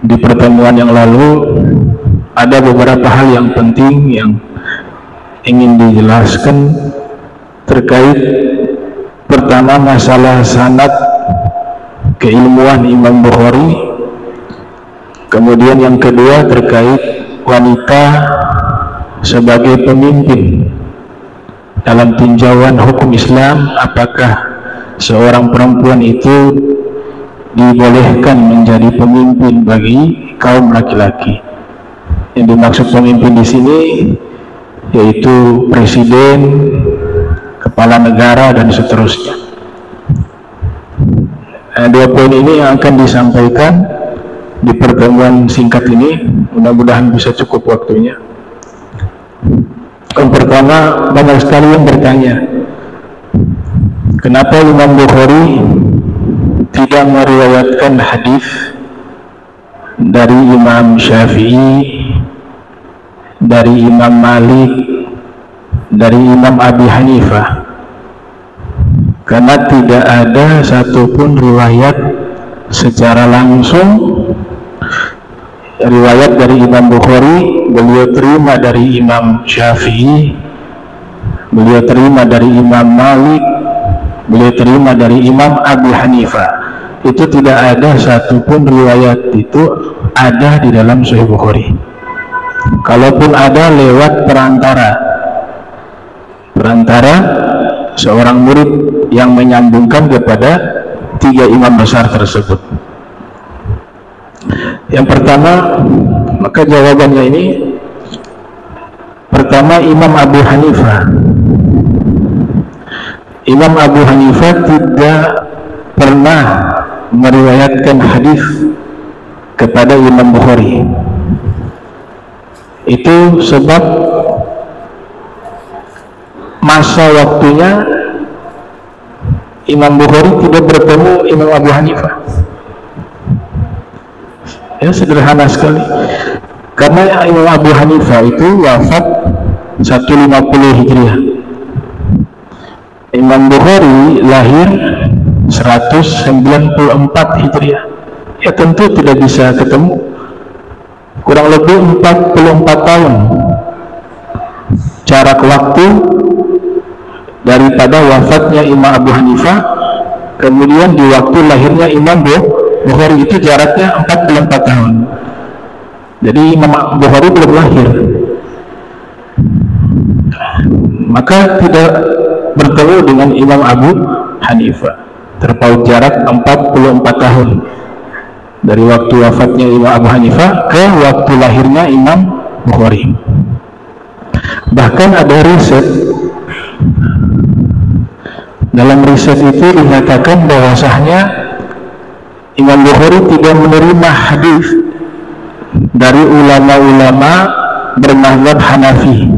Di pertemuan yang lalu ada beberapa hal yang penting yang ingin dijelaskan terkait pertama masalah sanad keilmuan Imam Bukhari, kemudian yang kedua terkait wanita sebagai pemimpin dalam tinjauan hukum Islam, apakah seorang perempuan itu dibolehkan menjadi pemimpin bagi kaum laki-laki. Yang dimaksud pemimpin di sini yaitu presiden, kepala negara dan seterusnya. Dua poin ini yang akan disampaikan di pertemuan singkat ini, mudah-mudahan bisa cukup waktunya. Yang pertama, banyak sekali yang bertanya, kenapa Imam Bukhari tidak meriwayatkan hadis dari Imam Syafi'i, dari Imam Malik, dari Imam Abi Hanifah? Karena tidak ada satupun riwayat secara langsung, riwayat dari Imam Bukhari beliau terima dari Imam Syafi'i, beliau terima dari Imam Malik, beliau terima dari Imam Abi Hanifah. Itu tidak ada satupun riwayat itu ada di dalam Sahih Bukhari. Kalaupun ada, lewat perantara seorang murid yang menyambungkan kepada tiga imam besar tersebut. Yang pertama, maka jawabannya ini, pertama Imam Abu Hanifah. Imam Abu Hanifah tidak pernah meriwayatkan hadis kepada Imam Bukhari. Itu sebab masa waktunya Imam Bukhari tidak bertemu Imam Abu Hanifah. Ya, sederhana sekali. Karena Imam Abu Hanifah itu wafat 150 Hijriah. Imam Bukhari lahir 194 Hijriah. Ya tentu tidak bisa ketemu. Kurang lebih 44 tahun jarak waktu daripada wafatnya Imam Abu Hanifah kemudian di waktu lahirnya Imam Bukhari, itu jaraknya 44 tahun. Jadi Imam Bukhari belum lahir, maka tidak bertemu dengan Imam Abu Hanifah. Terpaut jarak 44 tahun dari waktu wafatnya Imam Abu Hanifah ke waktu lahirnya Imam Bukhari. Bahkan ada riset, dalam riset itu dinyatakan bahwasanya Imam Bukhari tidak menerima hadis dari ulama-ulama bermazhab Hanafi.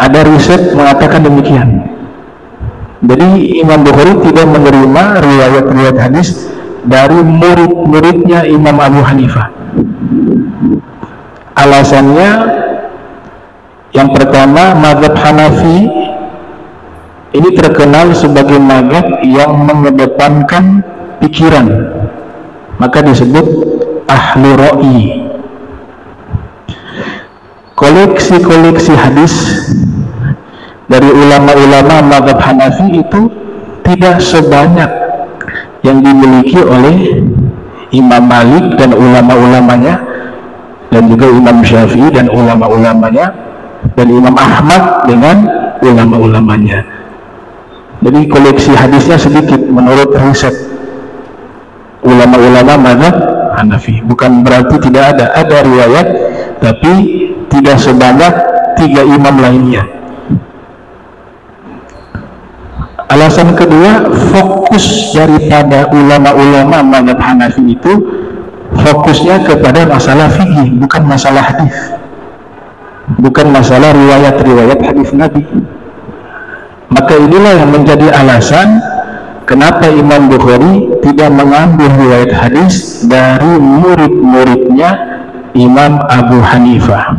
Ada riset mengatakan demikian. Jadi Imam Bukhari tidak menerima riwayat-riwayat hadis dari murid-muridnya Imam Abu Hanifah. Alasannya yang pertama, mazhab Hanafi ini terkenal sebagai mazhab yang mengedepankan pikiran, maka disebut ahlu ra'i. Koleksi-koleksi hadis dari ulama-ulama mazhab Hanafi itu tidak sebanyak yang dimiliki oleh Imam Malik dan ulama-ulamanya, dan juga Imam Syafi'i dan ulama-ulamanya, dan Imam Ahmad dengan ulama-ulamanya. Jadi koleksi hadisnya sedikit menurut riset ulama-ulama mazhab Hanafi. Bukan berarti tidak ada riwayat, tapi tidak sebanyak tiga imam lainnya. Alasan kedua, fokus daripada ulama-ulama mazhab Hanafi itu fokusnya kepada masalah fikih, bukan masalah hadis, bukan masalah riwayat-riwayat hadis Nabi. Maka inilah yang menjadi alasan kenapa Imam Bukhari tidak mengambil riwayat hadis dari murid-muridnya Imam Abu Hanifah.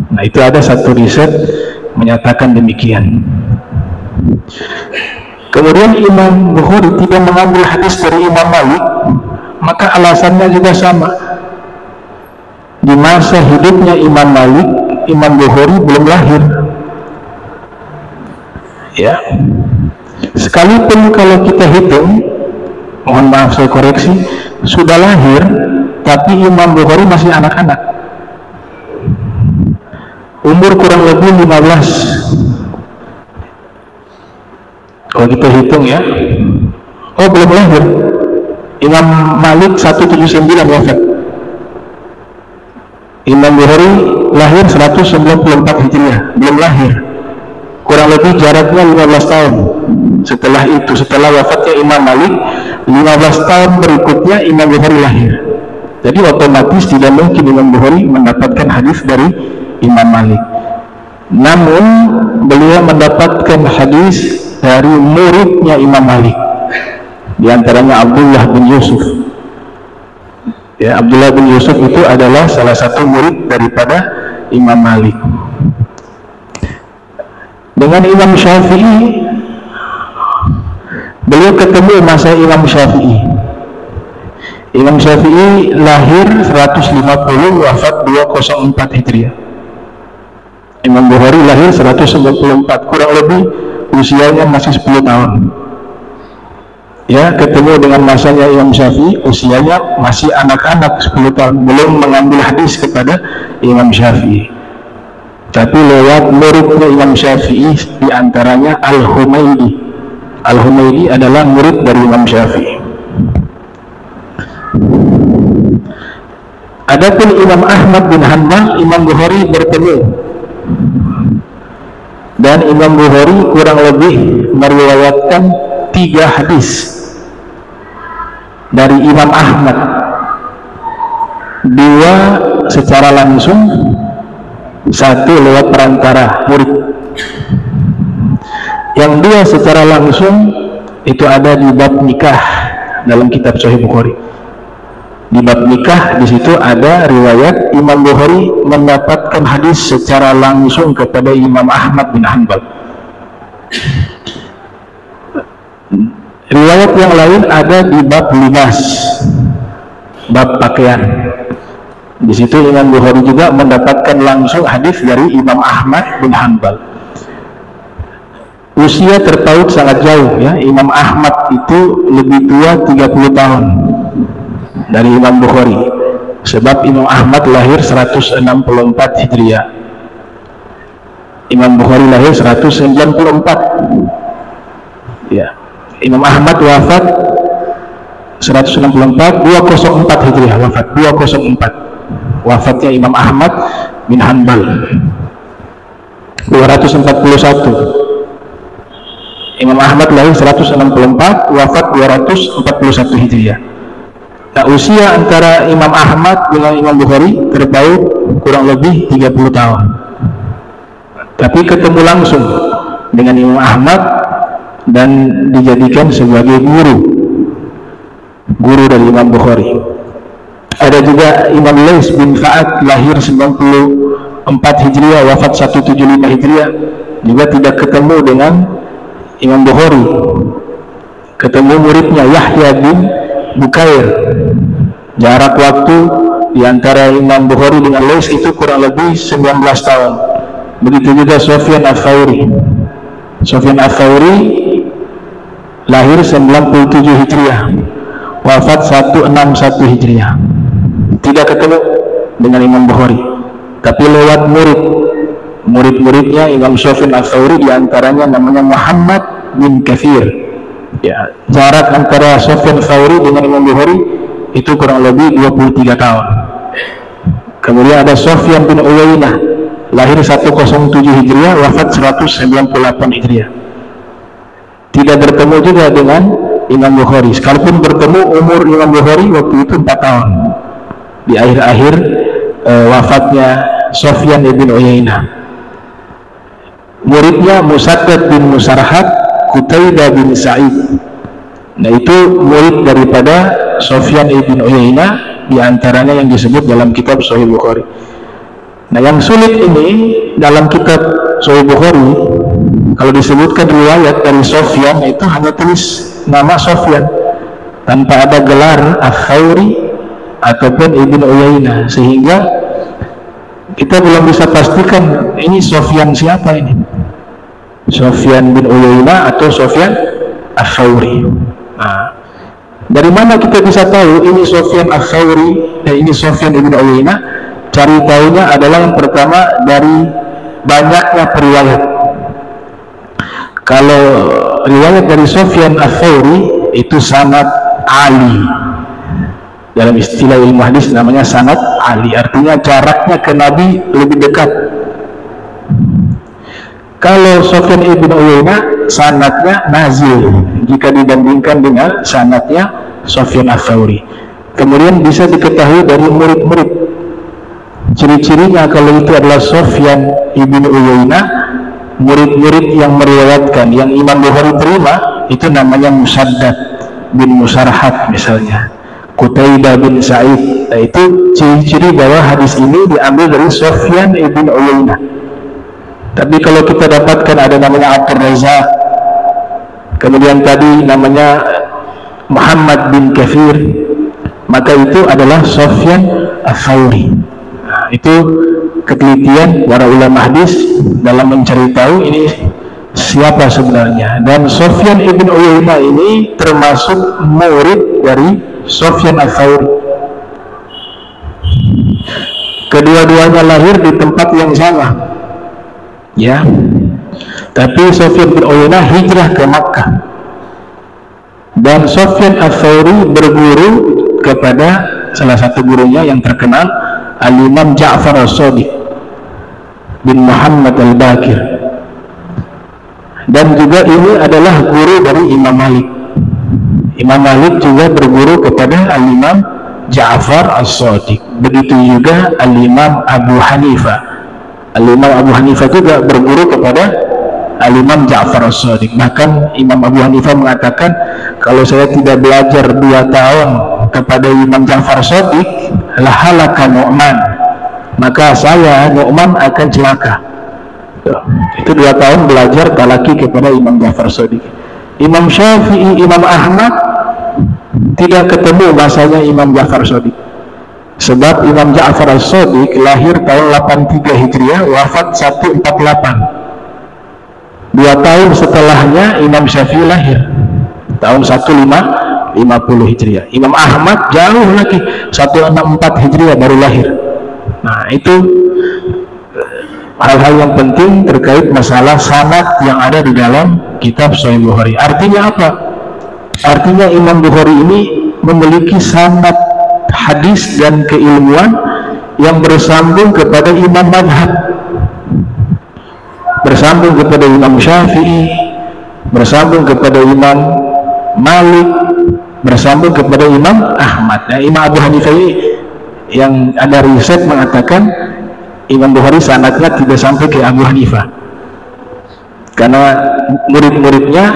Nah, itu ada satu riset menyatakan demikian. Kemudian Imam Bukhari tidak mengambil hadis dari Imam Malik. Maka alasannya juga sama. Di masa hidupnya Imam Malik, Imam Bukhari belum lahir. Ya. Sekalipun kalau kita hitung, mohon maaf saya koreksi, sudah lahir, tapi Imam Bukhari masih anak-anak. Umur kurang lebih 15. Kalau kita hitung ya, oh belum lahir. Imam Malik 179 wafat. Imam Bukhari lahir 194 Hijriah, belum lahir. Kurang lebih jaraknya 15 tahun. Setelah itu, setelah wafatnya Imam Malik, 15 tahun berikutnya Imam Bukhari lahir. Jadi otomatis tidak mungkin Imam Bukhari mendapatkan hadis dari Imam Malik. Namun beliau mendapatkan hadis dari muridnya Imam Malik, di antaranya Abdullah bin Yusuf. Ya, Abdullah bin Yusuf itu adalah salah satu murid daripada Imam Malik. Dengan Imam Syafi'i, beliau ketemu masa Imam Syafi'i. Imam Syafi'i lahir 150, wafat 204 Hijriah. Imam Bukhari lahir 194, kurang lebih usianya masih 10 tahun. Ya, ketemu dengan masanya Imam Syafi'i, usianya masih anak-anak 10 tahun, belum mengambil hadis kepada Imam Syafi'i. Tapi lewat muridnya Imam Syafi'i, diantaranya Al-Humaydi. Al-Humaydi adalah murid dari Imam Syafi'i. Adapun Imam Ahmad bin Hanbal, Imam Bukhari bertemu, dan Imam Bukhari kurang lebih meriwayatkan 3 hadis dari Imam Ahmad, 2 secara langsung, 1 lewat perantara murid. Yang 2 secara langsung itu ada di bab nikah dalam kitab Sahih Bukhari. Di bab nikah, di situ ada riwayat Imam Bukhari mendapatkan hadis secara langsung kepada Imam Ahmad bin Hanbal. Riwayat yang lain ada di bab libas, bab pakaian. Di situ Imam Bukhari juga mendapatkan langsung hadis dari Imam Ahmad bin Hanbal. Usia terpaut sangat jauh ya. Imam Ahmad itu lebih tua 30 tahun dari Imam Bukhari, sebab Imam Ahmad lahir 164 Hijriah, Imam Bukhari lahir 194. Ya, Imam Ahmad wafat 164, 204 Hijriah wafat, 204 wafatnya Imam Ahmad bin Hanbal. 241 Imam Ahmad lahir 164, wafat 241 Hijriah. Nah, usia antara Imam Ahmad dengan Imam Bukhari terpaut kurang lebih 30 tahun. Tapi ketemu langsung dengan Imam Ahmad dan dijadikan sebagai guru dari Imam Bukhari. Ada juga Imam Lais bin Fa'ad, lahir 94 Hijriah, wafat 175 Hijriah, juga tidak ketemu dengan Imam Bukhari. Ketemu muridnya Yahya bin Bukair. Jarak waktu di antara Imam Bukhari dengan Lais itu kurang lebih 19 tahun. Begitu juga Sufyan Ats-Tsauri. Sufyan Ats-Tsauri lahir 97 Hijriah, wafat 161 Hijriah. Tidak ketemu dengan Imam Bukhari, tapi lewat murid-muridnya Imam Sufyan Ats-Tsauri, diantaranya namanya Muhammad bin Katsir. Ya, jarak antara Sufyan Ats-Tsauri dengan Imam Bukhari itu kurang lebih 23 tahun. Kemudian ada Sufyan bin Uyainah, lahir 107 Hijriah, wafat 198 Hijriah. Tidak bertemu juga dengan Imam Bukhari. Sekalipun bertemu, umur Imam Bukhari waktu itu 4 tahun. Di akhir-akhir wafatnya Sufyan bin Uyainah. Muridnya Musaddad bin Musarhad, Qutaidah bin Sa'id. Nah, itu murid daripada Sufyan bin Uyainah, diantaranya yang disebut dalam kitab Sahih Bukhari. Nah, yang sulit ini dalam kitab Sahih Bukhari, kalau disebutkan riwayat dari Sufyan itu hanya tulis nama Sufyan, tanpa ada gelar Ats-Tsauri ataupun Ibnu Uyainah, sehingga kita belum bisa pastikan ini Sufyan siapa ini, Sufyan bin Uyainah atau Sufyan Ats-Tsauri. Nah, dari mana kita bisa tahu ini Sufyan Ats-Tsauri dan ini Sufyan ibn Uyainah? Cari tahunya adalah yang pertama dari banyaknya periwayat. Kalau riwayat dari Sufyan Ats-Tsauri itu sanad Ali, dalam istilah ilmu hadis namanya sanad Ali, artinya jaraknya ke Nabi lebih dekat. Kalau Sufyan ibn Uyainah sanadnya nazil jika dibandingkan dengan sanadnya Sufyan Ats-Tsauri. Kemudian bisa diketahui dari murid-murid. Ciri-cirinya kalau itu adalah Sufyan ibn Uyainah, murid-murid yang meriwayatkan yang Imam Bukhari terima itu namanya Musaddad bin Musarhad misalnya, Qutaibah bin Sa'id. Nah, itu ciri-ciri bahwa hadis ini diambil dari Sufyan ibn Uyainah. Tapi kalau kita dapatkan ada namanya Abdur Razzaq, kemudian tadi namanya Muhammad bin Kathir, maka itu adalah Sufyan Ats-Tsauri. Nah, itu ketelitian para ulama hadis dalam mencari tahu ini siapa sebenarnya. Dan Sufyan ibn Uyainah ini termasuk murid dari Sufyan Ats-Tsauri. Kedua-duanya lahir di tempat yang sama, ya. Tapi Sufyan bin Uyainah hijrah ke Makkah, dan Sufyan Ats-Tsauri berguru kepada salah satu gurunya yang terkenal, Al-Imam Ja'far As-Shadiq bin Muhammad Al-Baqir. Dan juga ini adalah guru dari Imam Malik. Imam Malik juga berguru kepada Al-Imam Ja'far As-Shadiq. Begitu juga Al-Imam Abu Hanifah. Al-Imam Abu Hanifah juga berguru kepada Al-Imam Ja'far As-Shadiq. Bahkan Imam Abu Hanifah mengatakan, kalau saya tidak belajar 2 tahun kepada Imam Ja'far As-Shadiq, lahalaka Nu'man, maka saya Nu'man akan celaka. Itu 2 tahun belajar talaki kepada Imam Ja'far As-Shadiq. Imam Syafi'i, Imam Ahmad tidak ketemu masanya Imam Ja'far As-Shadiq, sebab Imam Ja'far As-Shadiq lahir tahun 83 Hijriah, wafat 148. 2 tahun setelahnya Imam Syafi'i lahir tahun 1550 Hijriah. Imam Ahmad jauh lagi 164 Hijriah baru lahir. Nah, itu hal-hal yang penting terkait masalah sanad yang ada di dalam kitab Sahih Bukhari. Artinya apa? Artinya Imam Bukhari ini memiliki sanad hadis dan keilmuan yang bersambung kepada imam madhab, bersambung kepada Imam Syafi'i, bersambung kepada Imam Malik, bersambung kepada Imam Ahmad. Nah, Imam Abu Hanifah ini yang ada riset mengatakan Imam Bukhari sanadnya tidak sampai ke Abu Hanifah, karena murid-muridnya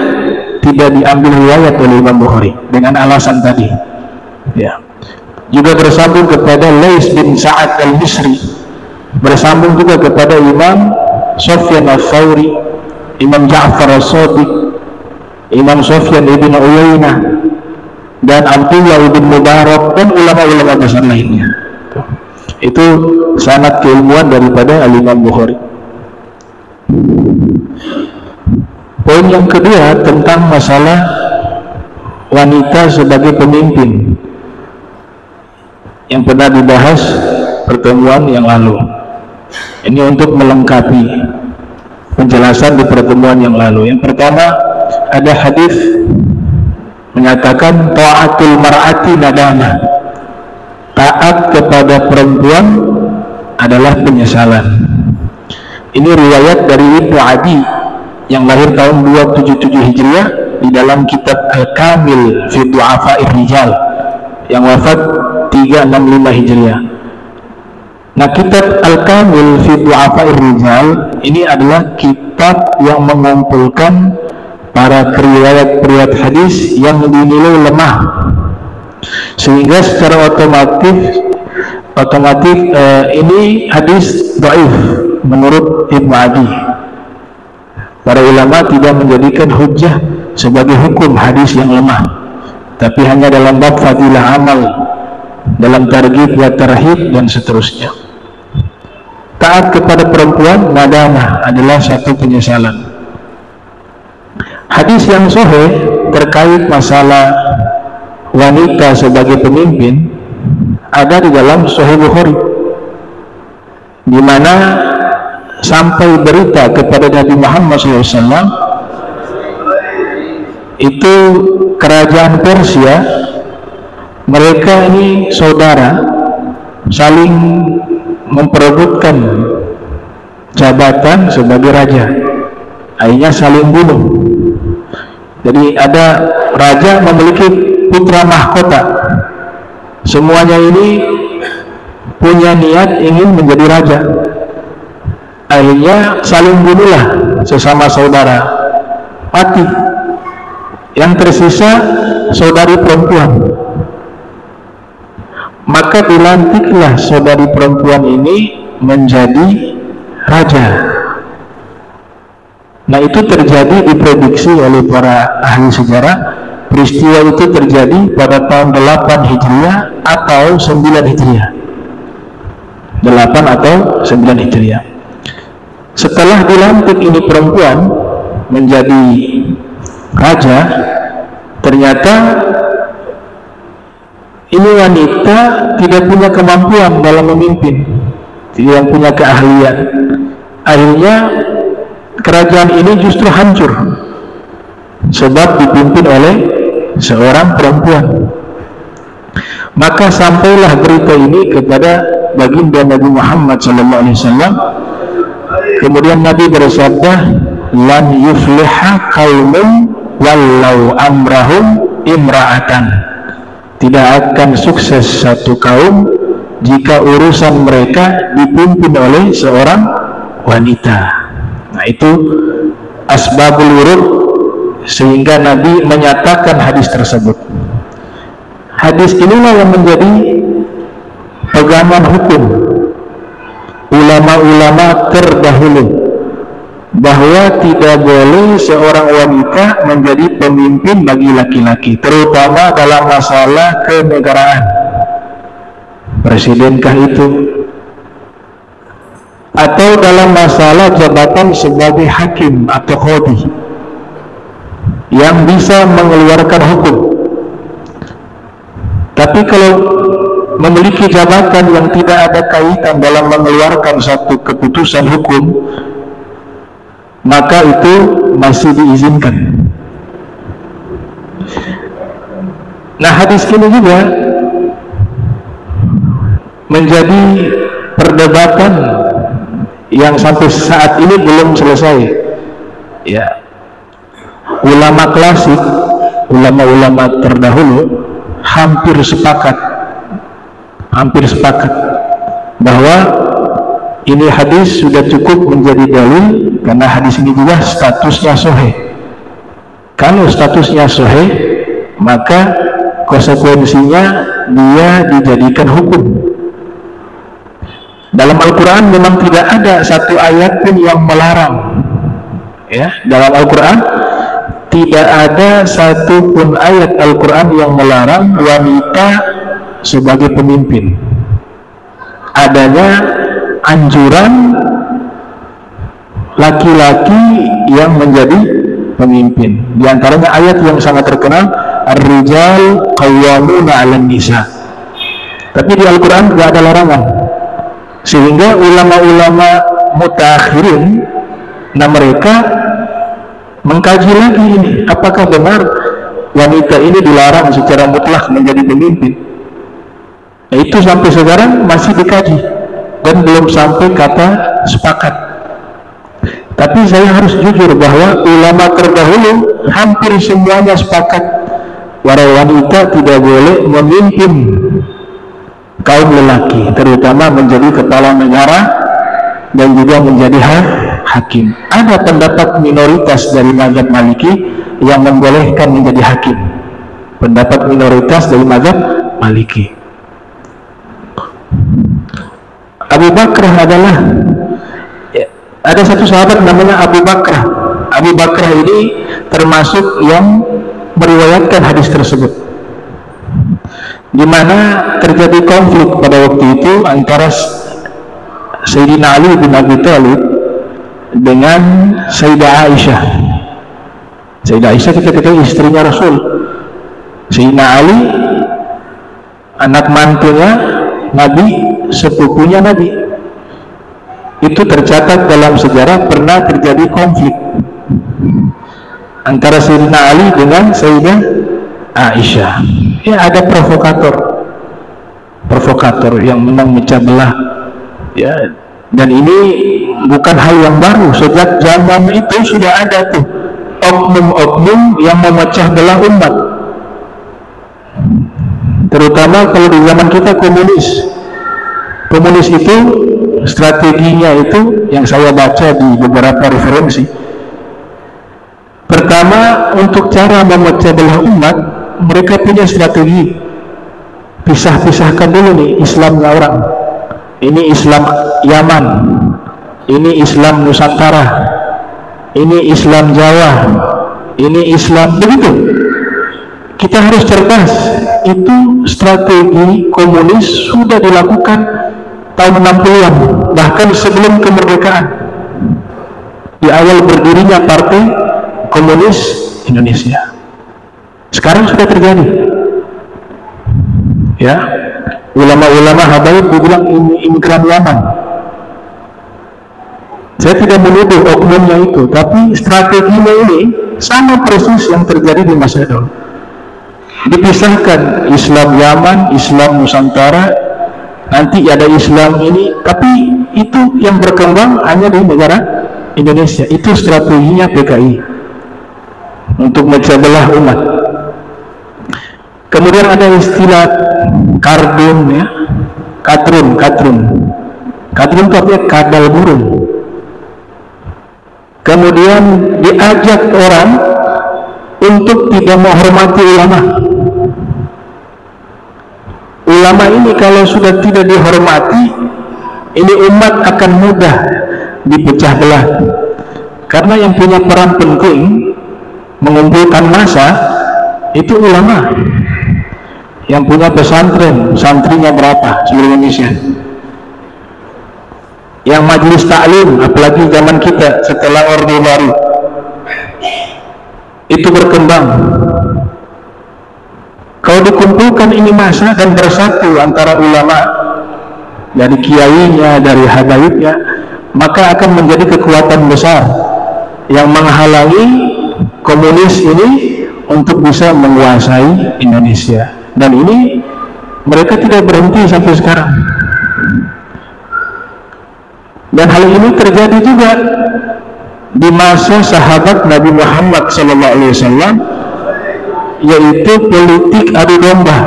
tidak diambil riwayat oleh Imam Bukhari dengan alasan tadi, ya. Juga bersambung kepada Lais bin Sa'ad al-Misri, bersambung juga kepada Imam Sufyan Ats-Tsauri, Imam Ja'far As-Shadiq, Imam Sufyan ibn Uyainah, dan Abdullah ibn Mubarak, dan ulama-ulama besar lainnya. Itu sanad keilmuan daripada Al-Imam Bukhari. Poin yang kedua tentang masalah wanita sebagai pemimpin yang pernah dibahas pertemuan yang lalu. Ini untuk melengkapi penjelasan di pertemuan yang lalu. Yang pertama, ada hadis menyatakan ta'atul mar'ati nadama, taat kepada perempuan adalah penyesalan. Ini riwayat dari Ibnu Adi yang lahir tahun 277 Hijriah di dalam kitab Al-Kamil fi Du'afa'ir Rijal yang wafat 365 Hijriah. Nah, kitab Al-Kamil fi Du'afa'ir Rijal ini adalah kitab yang mengumpulkan para periwayat hadis yang dinilai lemah, sehingga secara otomatis ini hadis dhaif menurut Ibnu Adi. Para ulama tidak menjadikan hujjah sebagai hukum hadis yang lemah, tapi hanya dalam bab fadilah amal, dalam targhib wa tarhib dan seterusnya. Taat kepada perempuan nadamah adalah satu penyesalan. Hadis yang sahih terkait masalah wanita sebagai pemimpin ada di dalam Sahih Bukhari, di mana sampai berita kepada Nabi Muhammad SAW itu kerajaan Persia, mereka ini saudara, saling memperebutkan jabatan sebagai raja, akhirnya saling bunuh. Jadi ada raja memiliki putra mahkota, semuanya ini punya niat ingin menjadi raja, akhirnya saling bunuhlah sesama saudara, mati. Yang tersisa saudari perempuan, maka dilantiklah saudari perempuan ini menjadi raja. Nah, itu terjadi, diprediksi oleh para ahli sejarah, peristiwa itu terjadi pada tahun 8 Hijriah atau 9 Hijriah. 8 atau 9 Hijriah. Setelah dilantik ini perempuan menjadi raja, ternyata ini wanita tidak punya kemampuan dalam memimpin, tidak punya keahlian. Akhirnya kerajaan ini justru hancur sebab dipimpin oleh seorang perempuan. Maka sampailah berita ini kepada baginda Nabi Muhammad SAW. Kemudian Nabi bersabda, lan yufliha qaumun wallau amrahum imra'atan. Tidak akan sukses satu kaum jika urusan mereka dipimpin oleh seorang wanita. Nah, itu asbabul wurud sehingga Nabi menyatakan hadis tersebut. Hadis inilah yang menjadi pegangan hukum ulama-ulama terdahulu, bahwa tidak boleh seorang wanita menjadi pemimpin bagi laki-laki, terutama dalam masalah kenegaraan. Presidenkah itu, atau dalam masalah jabatan sebagai hakim atau qadhi yang bisa mengeluarkan hukum. Tapi kalau memiliki jabatan yang tidak ada kaitan dalam mengeluarkan satu keputusan hukum, maka itu masih diizinkan. Nah, hadis ini juga menjadi perdebatan yang sampai saat ini belum selesai. Ya, ulama klasik, ulama-ulama terdahulu hampir sepakat bahwa ini hadis sudah cukup menjadi dalil, karena hadis ini juga statusnya sahih. Kalau statusnya sahih, maka konsekuensinya dia dijadikan hukum. Dalam Al-Quran memang tidak ada satu ayat pun yang melarang. Ya, dalam Al-Quran tidak ada satu pun ayat Al-Quran yang melarang wanita sebagai pemimpin. Adanya anjuran laki-laki yang menjadi pemimpin. Di antaranya ayat yang sangat terkenal, Ar-rijal qawwamuna 'alan nisa. Tapi di Al-Quran tidak ada larangan. Sehingga ulama-ulama mutaakhirin, nah mereka mengkaji lagi ini, apakah benar wanita ini dilarang secara mutlak menjadi pemimpin. Nah, itu sampai sekarang masih dikaji dan belum sampai kata sepakat. Tapi saya harus jujur bahwa ulama terdahulu hampir semuanya sepakat bahwa wanita tidak boleh memimpin kaum lelaki, terutama menjadi kepala negara dan juga menjadi hakim. Ada pendapat minoritas dari mazhab Maliki yang membolehkan menjadi hakim. Pendapat minoritas dari mazhab Maliki. Abu Bakrah adalah, ada satu sahabat namanya Abu Bakrah. Abu Bakrah ini termasuk yang meriwayatkan hadis tersebut. di mana terjadi konflik pada waktu itu antara Sayyidina Ali bin Abi Thalib dengan Sayyidah Aisyah. Sayyidah Aisyah ketika istrinya Rasul. Sayyidina Ali anak mantunya Nabi, sepupunya Nabi. Itu tercatat dalam sejarah pernah terjadi konflik antara Sayyidina Ali dengan Sayyidah Aisyah. Ya, ada provokator yang menang mecah belah, ya. Dan ini bukan hal yang baru, sejak zaman itu sudah ada tuh oknum-oknum yang memecah belah umat, terutama kalau di zaman kita komunis itu strateginya itu yang saya baca di beberapa referensi. Pertama, untuk cara memecah belah umat, mereka punya strategi. Pisah-pisahkan dulu nih Islamnya orang. Ini Islam Yaman, ini Islam Nusantara, ini Islam Jawa, ini Islam, begitu. Kita harus cerdas. Itu strategi komunis sudah dilakukan tahun 60-an, bahkan sebelum kemerdekaan, di awal berdirinya Partai Komunis Indonesia. Sekarang sudah terjadi, ya. Ulama-ulama habaib bilang ini imigran Yaman. Saya tidak menuduh oknumnya itu, tapi strateginya ini sama persis yang terjadi di masa dulu. Dipisahkan Islam Yaman, Islam Nusantara, nanti ada Islam ini, tapi itu yang berkembang hanya di negara Indonesia. Itu strateginya PKI untuk memecah belah umat. Kemudian ada istilah kardun, ya, kadrun itu artinya kadal burung. Kemudian diajak orang untuk tidak menghormati ulama. Ulama ini kalau sudah tidak dihormati, ini umat akan mudah dipecah belah. Karena yang punya peran penting mengumpulkan massa itu ulama. Yang punya pesantren, santrinya berapa seluruh Indonesia? Yang majelis taklim, apalagi zaman kita setelah Orde Baru, itu berkembang. Kalau dikumpulkan ini massa dan bersatu antara ulama, dari kiainya, dari habaibnya, maka akan menjadi kekuatan besar yang menghalangi komunis ini untuk bisa menguasai Indonesia. Dan ini mereka tidak berhenti sampai sekarang. Dan hal ini terjadi juga di masa sahabat Nabi Muhammad SAW, yaitu politik adu domba,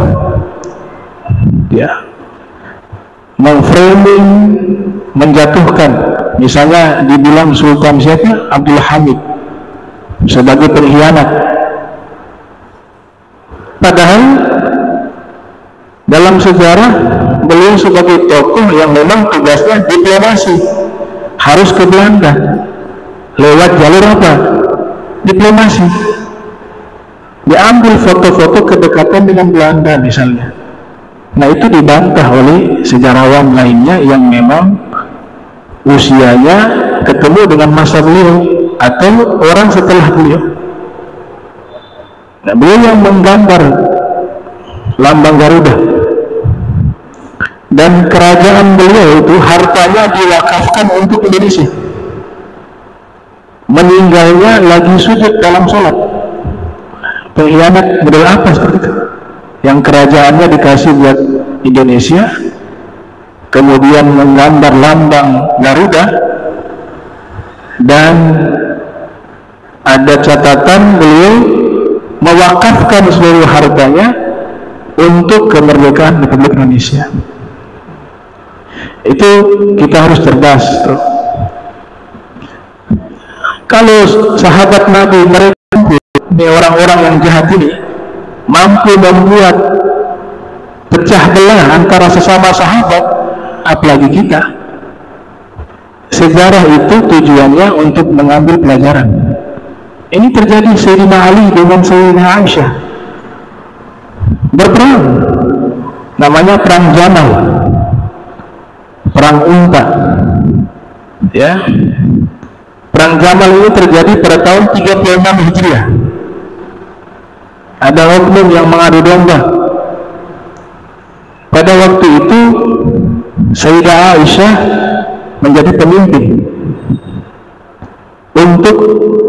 ya, memframing, menjatuhkan. Misalnya dibilang Sultan siapa? Abdul Hamid sebagai pengkhianat, padahal dalam sejarah beliau sebagai tokoh yang memang tugasnya diplomasi, harus ke Belanda lewat jalur apa? Diplomasi. Diambil foto-foto kedekatan dengan Belanda misalnya. Nah, itu dibantah oleh sejarawan lainnya yang memang usianya ketemu dengan masa beliau atau orang setelah beliau. Nah, beliau yang menggambar lambang Garuda, dan kerajaan beliau itu hartanya diwakafkan untuk Indonesia. Meninggalnya lagi sujud dalam sholat. Pengkhianat model apa seperti itu? Yang kerajaannya dikasih buat Indonesia, kemudian menggambar lambang Garuda, dan ada catatan beliau mewakafkan seluruh hartanya untuk kemerdekaan Republik Indonesia. Itu kita harus cerdas. Kalau sahabat Nabi, mereka ini orang-orang yang jahat ini mampu membuat pecah belah antara sesama sahabat, apalagi kita. Sejarah itu tujuannya untuk mengambil pelajaran. Ini terjadi Sayyidina Ali dengan Sayyidina Aisyah berperang. namanya perang Jamal, perang unta. Ya, perang Jamal ini terjadi pada tahun 36 Hijriah. Ada oknum yang mengadu domba. Pada waktu itu Sayyidah Aisyah menjadi pemimpin untuk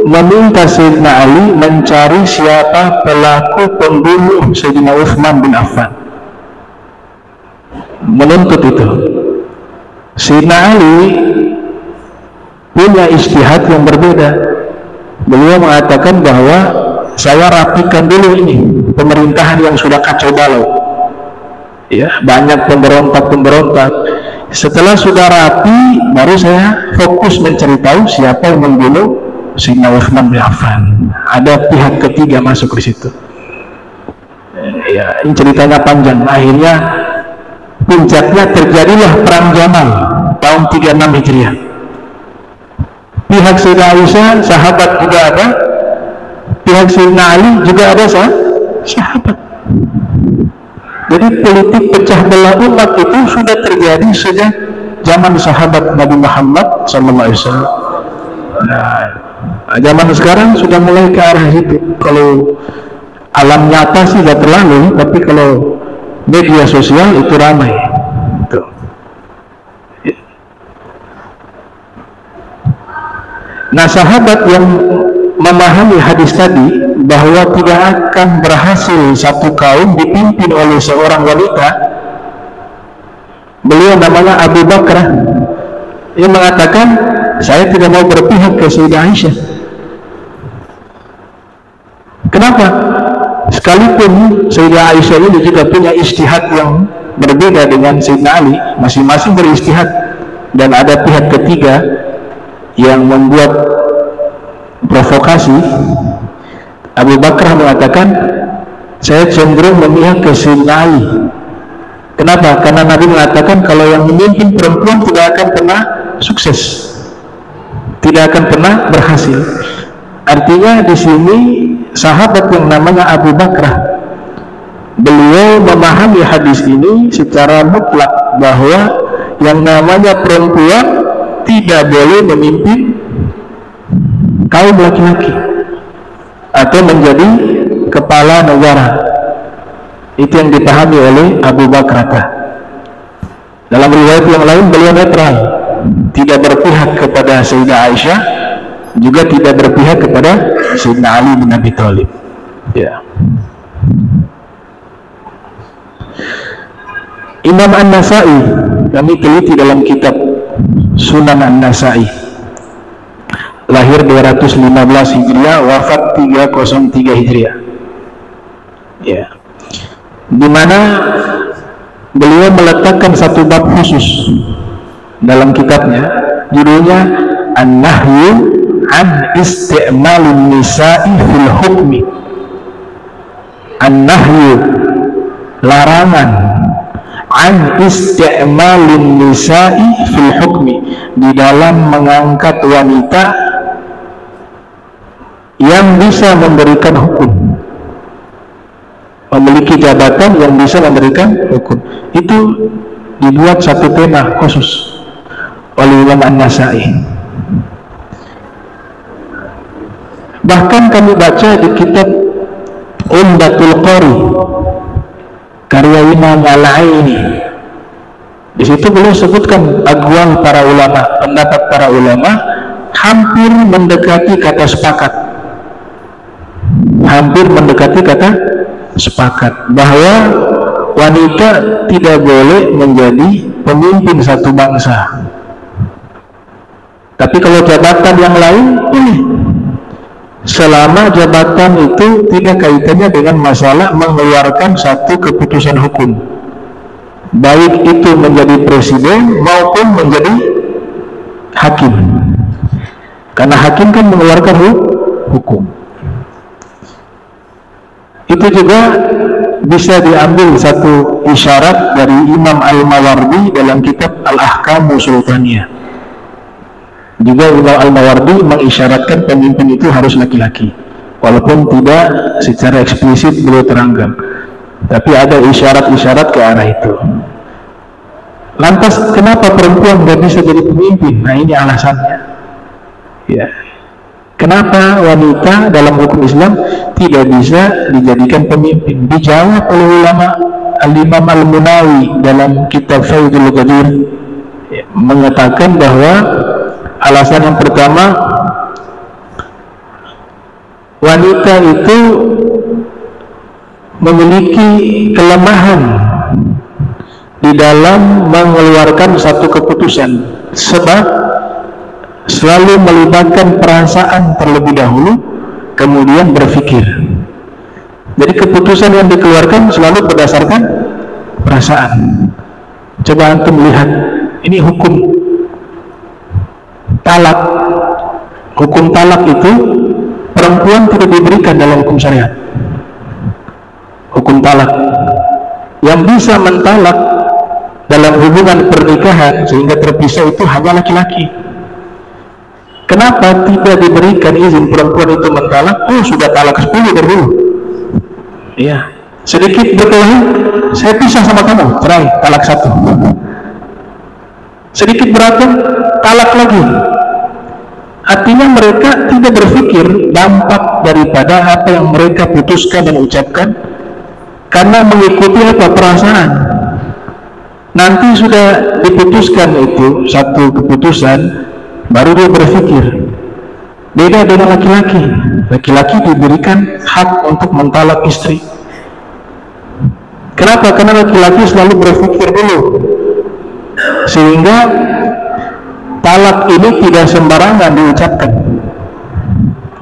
meminta Sayyidina Ali mencari siapa pelaku pembunuh Sayyidina Utsman bin Affan. Menuntut itu. Sayyidina Ali punya ijtihad yang berbeda. Beliau mengatakan bahwa saya rapikan dulu ini pemerintahan yang sudah kacau balau. Ya, banyak pemberontak. Setelah sudah rapi, baru saya fokus mencari tahu siapa yang membunuh Sayyidina Utsman bin Affan. Ada pihak ketiga masuk di situ. Ya, ini ceritanya panjang. Akhirnya puncaknya terjadilah perang Jamal tahun 36 Hijriah. Pihak Sayyidah Aisyah sahabat juga ada, pihak Sayyidina Ali juga ada sahabat. Jadi politik pecah belah umat itu sudah terjadi sejak zaman sahabat Nabi Muhammad SAW. Nah, zaman sekarang sudah mulai ke arah itu. Kalau alam nyata sih tidak terlalu, tapi kalau media sosial itu ramai. Tuh. Nah, sahabat yang memahami hadis tadi bahwa tidak akan berhasil satu kaum dipimpin oleh seorang wanita, beliau namanya Abu Bakar. Ia mengatakan, saya tidak mau berpihak ke Sayyidah Aisyah. Kenapa? Sekalipun Sayyidah Aisyah ini juga punya ijtihad yang berbeda dengan Sayyidina Ali, masing-masing berijtihad, dan ada pihak ketiga yang membuat provokasi. Abu Bakar mengatakan, saya cenderung memihak ke Sayyidina Ali. Kenapa? Karena Nabi mengatakan kalau yang memimpin perempuan tidak akan pernah sukses, tidak akan pernah berhasil. Artinya di sini sahabat yang namanya Abu Bakar, beliau memahami hadis ini secara mutlak bahwa yang namanya perempuan tidak boleh memimpin kaum laki-laki atau menjadi kepala negara. Itu yang dipahami oleh Abu Bakar. Dalam riwayat yang lain beliau netral, tidak berpihak kepada Sayyidah Aisyah, juga tidak berpihak kepada Sayyidina Ali bin Abi Thalib. Ya. Imam An-Nasai, kami teliti dalam kitab Sunan An-Nasai, lahir 215 Hijriah, wafat 303 Hijriah. Ya. Di mana beliau meletakkan satu bab khusus dalam kitabnya, judulnya An-Nahyu an Isti'malin Nisa'i fil Hukmi. An-Nahyu, larangan, an Isti'malin Nisa'i fil Hukmi, di dalam mengangkat wanita yang bisa memberikan hukum, memiliki jabatan yang bisa memberikan hukum. Itu dibuat satu tema khusus oleh Imam An-Nasai. Bahkan kami baca di kitab Umdatul Qari karya Imam Al-Aini, di situ beliau sebutkan aqwal para ulama, pendapat para ulama, hampir mendekati kata sepakat, hampir mendekati kata sepakat bahwa wanita tidak boleh menjadi pemimpin satu bangsa. Tapi kalau jabatan yang lain boleh, selama jabatan itu tidak kaitannya dengan masalah mengeluarkan satu keputusan hukum, baik itu menjadi presiden maupun menjadi hakim, karena hakim kan mengeluarkan hukum. Itu juga bisa diambil satu isyarat dari Imam Al-Mawardi dalam kitab Al-Ahkamu Sultaniyah. Juga Imam Al-Mawardi mengisyaratkan pemimpin itu harus laki-laki, walaupun tidak secara eksplisit beliau terangkan. Tapi ada isyarat-isyarat ke arah itu. Lantas kenapa perempuan nggak bisa jadi pemimpin? Nah ini alasannya. Ya. Kenapa wanita dalam hukum Islam tidak bisa dijadikan pemimpin? Dijawab oleh ulama Al-Imam Al-Munawi dalam kitab Faidul Qadir, ya, mengatakan bahwa alasan yang pertama, wanita itu memiliki kelemahan di dalam mengeluarkan satu keputusan, sebab selalu melibatkan perasaan terlebih dahulu, kemudian berpikir. Jadi keputusan yang dikeluarkan selalu berdasarkan perasaan. Coba antum lihat, ini hukum talak. Hukum talak itu perempuan tidak diberikan dalam hukum syariat. Hukum talak yang bisa mentalak dalam hubungan pernikahan sehingga terpisah itu hanya laki-laki. Kenapa tidak diberikan izin perempuan itu mentalak? Oh, sudah talak 10 dulu. Iya, sedikit berkelahi, saya pisah sama kamu, cerai, talak 1. Sedikit berantem, talak lagi. Artinya mereka tidak berpikir dampak daripada apa yang mereka putuskan dan ucapkan, karena mengikuti apa? Perasaan. Nanti sudah diputuskan itu satu keputusan, baru dia berpikir. Beda dengan laki-laki. Laki-laki diberikan hak untuk mentalak istri. Kenapa? Karena laki-laki selalu berpikir dulu, sehingga talak ini tidak sembarangan diucapkan.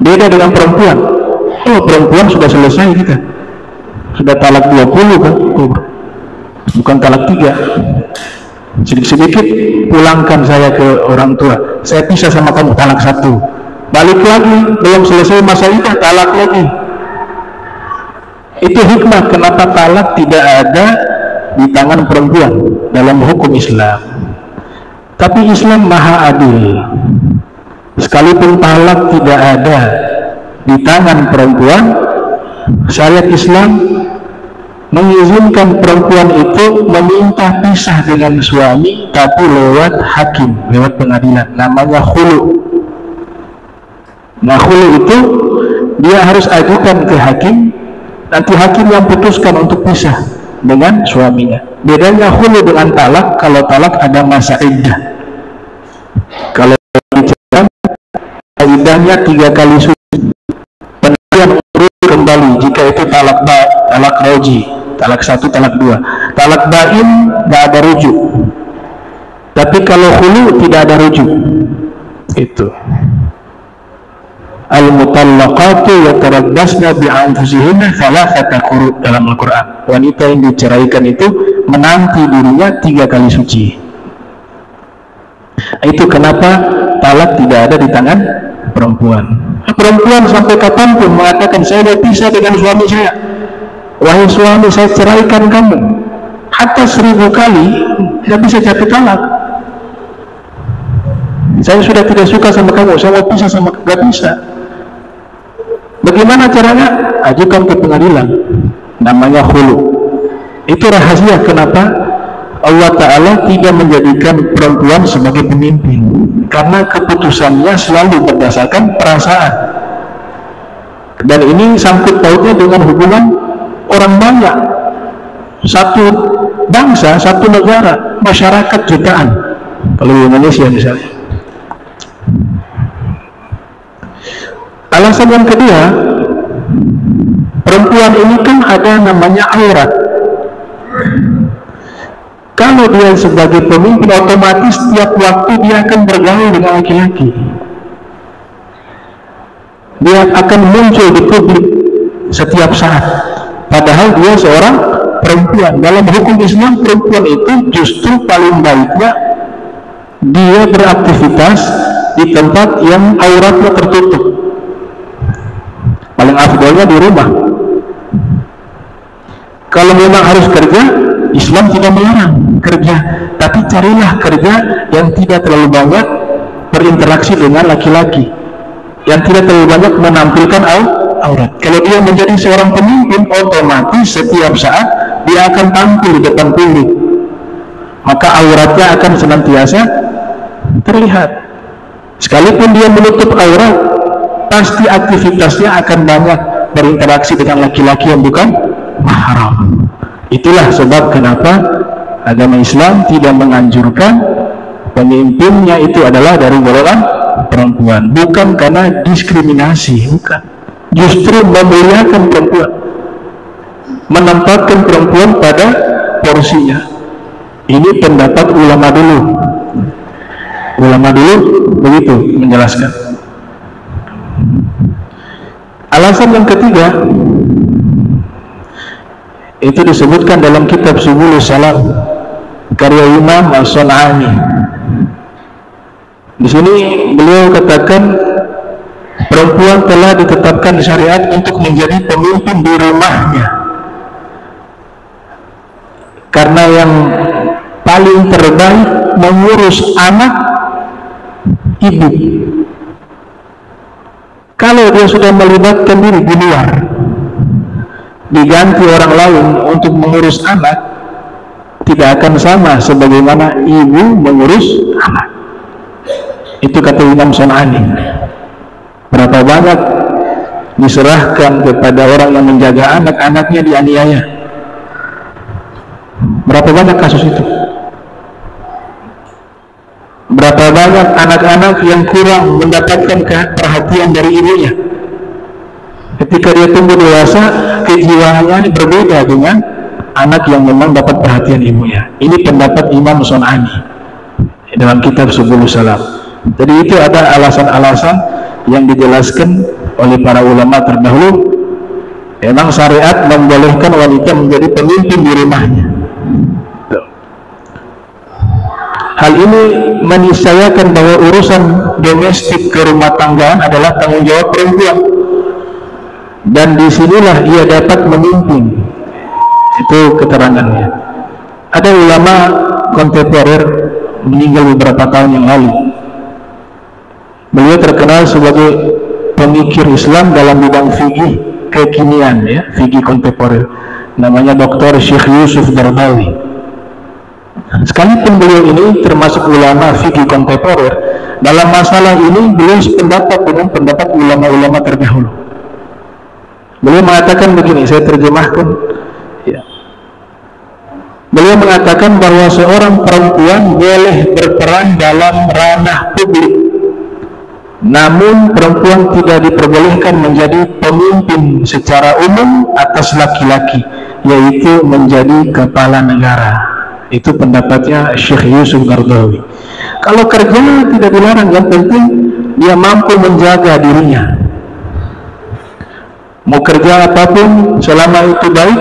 Beda dengan perempuan. Oh, perempuan sudah selesai kita, sudah talak 20 kan, bukan talak 3. Sedikit-sedikit pulangkan saya ke orang tua, saya pisah sama kamu, talak 1. Balik lagi, belum selesai masa iddah, talak lagi. Itu hikmah kenapa talak tidak ada di tangan perempuan dalam hukum Islam. Tapi Islam maha adil. Sekalipun talak tidak ada di tangan perempuan, syariat Islam mengizinkan perempuan itu meminta pisah dengan suami, tapi lewat hakim, lewat pengadilan, namanya khulu. Nah, khulu itu dia harus ajukan ke hakim, nanti hakim yang putuskan untuk pisah dengan suaminya. Bedanya khulu dengan talak, kalau talak ada masa iddah. Kalau dicerai, iddahnya 3 kali suci, penantian urut kembali jika itu talak roji, talak 1, talak 2. Talak bain tidak ada rujuk. Tapi kalau khulu tidak ada rujuk. Itu. Al-mutallaqatu yatarabbasna bi'anfusihinna thalathata quru' dalam Al-Quran. Wanita yang diceraikan itu menanti dirinya 3 kali suci. Itu kenapa talak tidak ada di tangan perempuan. Perempuan sampai kapanpun mengatakan saya sudah pisah dengan suami saya. Wahai suami, saya ceraikan kamu. Hatta 1000 kali tidak bisa jatuh talak. Saya sudah tidak suka sama kamu, saya mau pisah sama kamu, tidak bisa. Bagaimana caranya? Ajukan ke pengadilan, namanya khulu. Itu rahasia kenapa Allah Ta'ala tidak menjadikan perempuan sebagai pemimpin, karena keputusannya selalu berdasarkan perasaan. Dan ini sangkut pautnya dengan hubungan orang banyak, satu bangsa, satu negara, masyarakat jutaan. Kalau di Indonesia misalnya. Alasan yang kedua, perempuan ini kan ada namanya aurat. Kalau dia sebagai pemimpin, otomatis setiap waktu dia akan bergaul dengan laki-laki. Dia akan muncul di publik setiap saat. Padahal dia seorang perempuan. Dalam hukum Islam, perempuan itu justru paling baiknya dia beraktivitas di tempat yang auratnya tertutup. Paling afdolnya di rumah. Kalau memang harus kerja, Islam tidak melarang kerja, tapi carilah kerja yang tidak terlalu banyak berinteraksi dengan laki-laki, yang tidak terlalu banyak menampilkan aurat. Kalau dia menjadi seorang pemimpin, otomatis setiap saat dia akan tampil di depan publik, maka auratnya akan senantiasa terlihat. Sekalipun dia menutup aurat, pasti aktivitasnya akan banyak berinteraksi dengan laki-laki yang bukan mahram. Itulah sebab kenapa agama Islam tidak menganjurkan pemimpinnya itu adalah dari golongan perempuan, bukan karena diskriminasi, bukan, justru memuliakan perempuan, menempatkan perempuan pada porsinya. Ini pendapat ulama dulu. Ulama dulu begitu menjelaskan. Alasan yang ketiga itu disebutkan dalam kitab Subulus Salam karya Imam As-Sun'ani. Di sini beliau katakan perempuan telah ditetapkan syariat untuk menjadi pemimpin di rumahnya, karena yang paling terbaik mengurus anak ibu. Kalau dia sudah melibatkan diri di luar, diganti orang lain untuk mengurus anak, tidak akan sama sebagaimana ibu mengurus anak. Itu kata Imam Sun'ani. Berapa banyak diserahkan kepada orang yang menjaga anak-anaknya dianiaya. Berapa banyak kasus itu? Berapa banyak anak-anak yang kurang mendapatkan perhatian dari ibunya. Ketika dia tumbuh dewasa, kejiwaannya berbeda dengan anak yang memang dapat perhatian ibunya. Ini pendapat Imam Sun'ani dalam kitab Subulus Salam. Jadi itu ada alasan-alasan yang dijelaskan oleh para ulama terdahulu. Memang syariat membolehkan wanita menjadi pemimpin di rumahnya. Hal ini meniscayakan bahwa urusan domestik kerumah tanggaan adalah tanggung jawab perempuan, dan disinilah ia dapat memimpin. Itu keterangannya. Ada ulama kontemporer meninggal beberapa tahun yang lalu. Beliau terkenal sebagai pemikir Islam dalam bidang fikih kekinian, ya, fikih kontemporer. Namanya Dr. Syekh Yusuf Darbawi. Sekalipun beliau ini termasuk ulama fikih kontemporer, dalam masalah ini beliau sependapat dengan pendapat ulama-ulama terdahulu. Beliau mengatakan begini, saya terjemahkan, ya. Beliau mengatakan bahwa seorang perempuan boleh berperan dalam ranah publik, namun perempuan tidak diperbolehkan menjadi pemimpin secara umum atas laki-laki, yaitu menjadi kepala negara. Itu pendapatnya Syekh Yusuf Qaradawi. Kalau kerja tidak dilarang, yang penting dia mampu menjaga dirinya. Mau kerja apapun selama itu baik,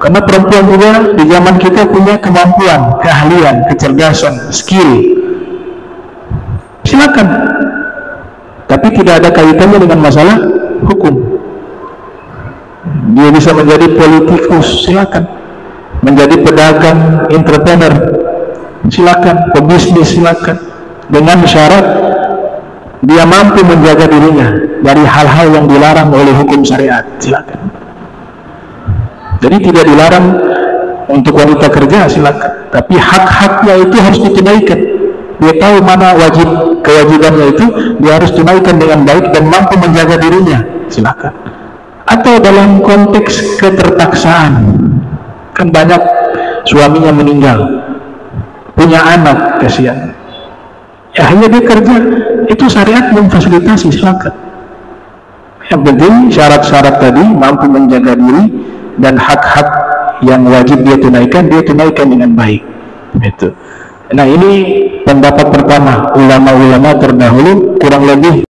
karena perempuan juga di zaman kita punya kemampuan, keahlian, kecerdasan, skill. Silakan. Tapi tidak ada kaitannya dengan masalah hukum. Dia bisa menjadi politikus, silakan. Menjadi pedagang, entrepreneur, silakan. Pebisnis, silakan. Dengan syarat dia mampu menjaga dirinya dari hal-hal yang dilarang oleh hukum syariat, silakan. Jadi tidak dilarang untuk wanita kerja, silakan. Tapi hak-haknya itu harus ditunaikan. Dia tahu mana kewajibannya itu, dia harus tunaikan dengan baik dan mampu menjaga dirinya, silakan. Atau dalam konteks keterpaksaan, kan banyak suaminya meninggal, punya anak, kasihan, ya hanya dia kerja, itu syariat memfasilitasi, silakan. Yang penting syarat-syarat tadi mampu menjaga diri dan hak-hak yang wajib dia tunaikan dengan baik. Itu. Nah, ini pendapat pertama ulama-ulama terdahulu, kurang lebih